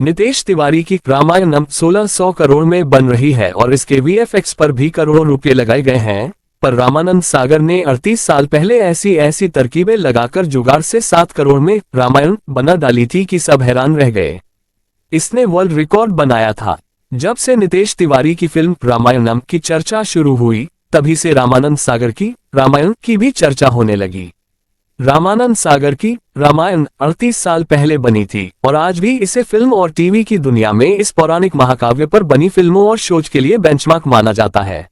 नितेश तिवारी की रामायणम 1600 करोड़ में बन रही है और इसके वीएफएक्स पर भी करोड़ों रुपए लगाए गए हैं, पर रामानंद सागर ने 38 साल पहले ऐसी तरकीबें लगाकर जुगाड़ से 7 करोड़ में रामायण बना डाली थी कि सब हैरान रह गए। इसने वर्ल्ड रिकॉर्ड बनाया था। जब से नितेश तिवारी की फिल्म रामायणम की चर्चा शुरू हुई, तभी से रामानंद सागर की रामायण की भी चर्चा होने लगी। रामानंद सागर की रामायण 38 साल पहले बनी थी और आज भी इसे फिल्म और टीवी की दुनिया में इस पौराणिक महाकाव्य पर बनी फिल्मों और शोज के लिए बेंचमार्क माना जाता है।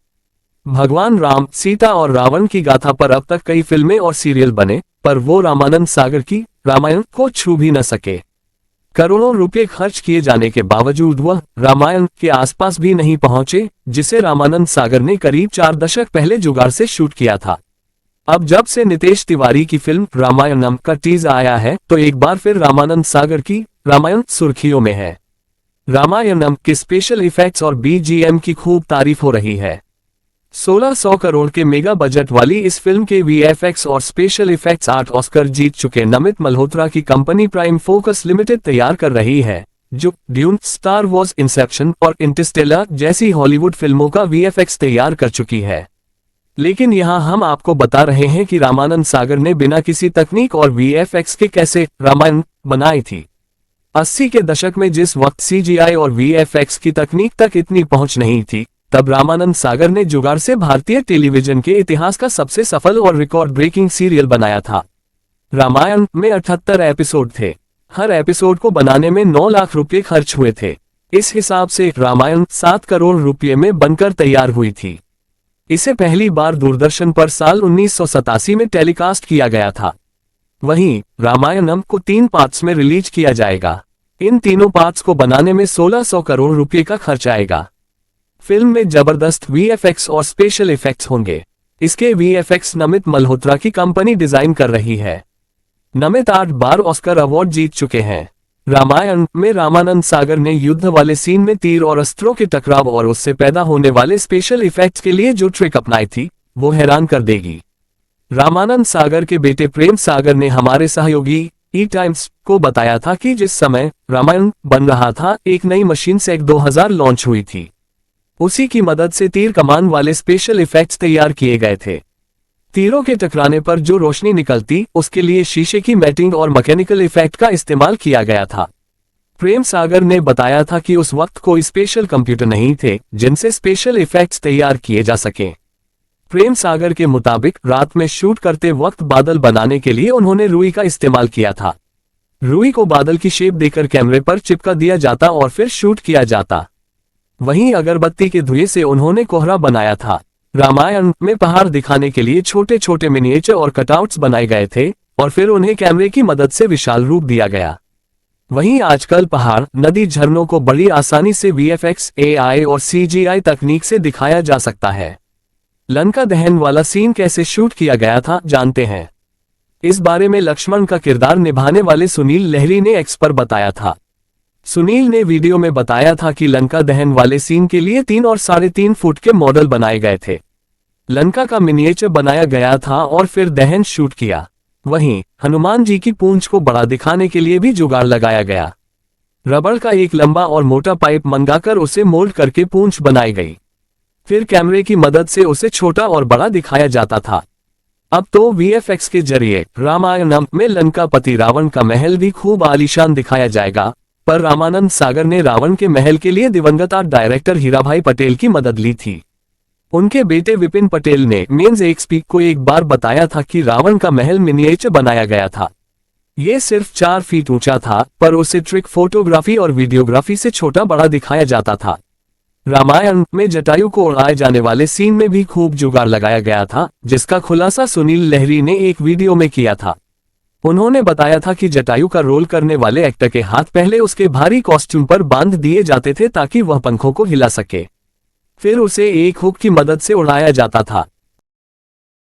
भगवान राम, सीता और रावण की गाथा पर अब तक कई फिल्में और सीरियल बने, पर वो रामानंद सागर की रामायण को छू भी न सके। करोड़ों रुपए खर्च किए जाने के बावजूद वह रामायण के आसपास भी नहीं पहुंचे, जिसे रामानंद सागर ने करीब 4 दशक पहले जुगाड़ से शूट किया था। अब जब से नितेश तिवारी की फिल्म रामायणम का टीजर आया है, तो एक बार फिर रामानंद सागर की रामायण सुर्खियों में है। रामायणम के स्पेशल इफेक्ट्स और बीजीएम की खूब तारीफ हो रही है। 1600 करोड़ के मेगा बजट वाली इस फिल्म के वीएफएक्स और स्पेशल इफेक्ट्स 8 ऑस्कर जीत चुके नमित मल्होत्रा की कंपनी प्राइम फोकस लिमिटेड तैयार कर रही है, जो ड्यून, स्टार वॉर्स, इंसेप्शन और इंटरस्टेलर जैसी हॉलीवुड फिल्मों का वीएफएक्स तैयार कर चुकी है। लेकिन यहाँ हम आपको बता रहे हैं कि रामानंद सागर ने बिना किसी तकनीक और वीएफएक्स के कैसे रामायण बनाई थी। 80 के दशक में जिस वक्त सीजीआई और वीएफएक्स की तकनीक तक इतनी पहुंच नहीं थी, तब रामानंद सागर ने जुगाड़ से भारतीय टेलीविजन के इतिहास का सबसे सफल और रिकॉर्ड ब्रेकिंग सीरियल बनाया था। रामायण में 78 एपिसोड थे। हर एपिसोड को बनाने में 9 लाख रुपए खर्च हुए थे। इस हिसाब से रामायण 7 करोड़ रुपए में बनकर तैयार हुई थी। इसे पहली बार दूरदर्शन पर साल 1987 में टेलीकास्ट किया गया था। वहीं रामायणम को 3 पार्ट्स में रिलीज किया जाएगा। इन तीनों पार्ट्स को बनाने में 1600 करोड़ रुपए का खर्च आएगा। फिल्म में जबरदस्त वीएफएक्स और स्पेशल इफेक्ट्स होंगे। इसके वीएफएक्स नमित मल्होत्रा की कंपनी डिजाइन कर रही है। नमित 8 बार ऑस्कर अवार्ड जीत चुके हैं। रामायण में रामानंद सागर ने युद्ध वाले सीन में तीर और अस्त्रों के टकराव और उससे पैदा होने वाले स्पेशल इफेक्ट्स के लिए जो ट्रिक अपनाई थी, वो हैरान कर देगी। रामानंद सागर के बेटे प्रेम सागर ने हमारे सहयोगी ई टाइम्स को बताया था कि जिस समय रामायण बन रहा था, एक नई मशीन सेक 2000 लॉन्च हुई थी। उसी की मदद से तीर कमान वाले स्पेशल इफेक्ट्स तैयार किए गए थे। तीरों के टकराने पर जो रोशनी निकलती, उसके लिए शीशे की मैटिंग और मैकेनिकल इफेक्ट का इस्तेमाल किया गया था। प्रेम सागर ने बताया था कि उस वक्त कोई स्पेशल कंप्यूटर नहीं थे जिनसे स्पेशल इफेक्ट्स तैयार किए जा सके। प्रेम सागर के मुताबिक रात में शूट करते वक्त बादल बनाने के लिए उन्होंने रुई का इस्तेमाल किया था। रुई को बादल की शेप देकर कैमरे पर चिपका दिया जाता और फिर शूट किया जाता। वहीं अगरबत्ती के धुएं से उन्होंने कोहरा बनाया था। रामायण में पहाड़ दिखाने के लिए छोटे छोटे मिनिएचर और कटआउट्स बनाए गए थे और फिर उन्हें कैमरे की मदद से विशाल रूप दिया गया। वहीं आजकल पहाड़, नदी, झरनों को बड़ी आसानी से वीएफएक्स, एआई और सीजीआई तकनीक से दिखाया जा सकता है। लंका दहन वाला सीन कैसे शूट किया गया था, जानते हैं। इस बारे में लक्ष्मण का किरदार निभाने वाले सुनील लहरी ने एक्स पर बताया था। सुनील ने वीडियो में बताया था कि लंका दहन वाले सीन के लिए 3 और 3.5 फुट के मॉडल बनाए गए थे। लंका का मिनिएचर बनाया गया था और फिर दहन शूट किया। वहीं हनुमान जी की पूंछ को बड़ा दिखाने के लिए भी जुगाड़ लगाया गया। रबड़ का एक लंबा और मोटा पाइप मंगाकर उसे मोल्ड करके पूंछ बनाई गई। फिर कैमरे की मदद से उसे छोटा और बड़ा दिखाया जाता था। अब तो वीएफएक्स के जरिए रामायणम में लंकापति रावण का महल भी खूब आलीशान दिखाया जाएगा, पर रामानंद सागर ने रावण के महल के लिए दिवंगत आर्ट डायरेक्टर हीराभाई पटेल की मदद ली थी। उनके बेटे विपिन पटेल ने मेंस एक्सपी को एक बार बताया था कि रावण का महल मिनिएचर बनाया गया था। ये सिर्फ 4 फीट ऊंचा था, पर उसे ट्रिक फोटोग्राफी और वीडियोग्राफी से छोटा बड़ा दिखाया जाता था। रामायण में जटायु को उड़ाए जाने वाले सीन में भी खूब जुगाड़ लगाया गया था, जिसका खुलासा सुनील लहरी ने एक वीडियो में किया था। उन्होंने बताया था कि जटायु का रोल करने वाले एक्टर के हाथ पहले उसके भारी कॉस्ट्यूम पर बांध दिए जाते थे ताकि वह पंखों को हिला सके। फिर उसे एक हुक की मदद से उड़ाया जाता था।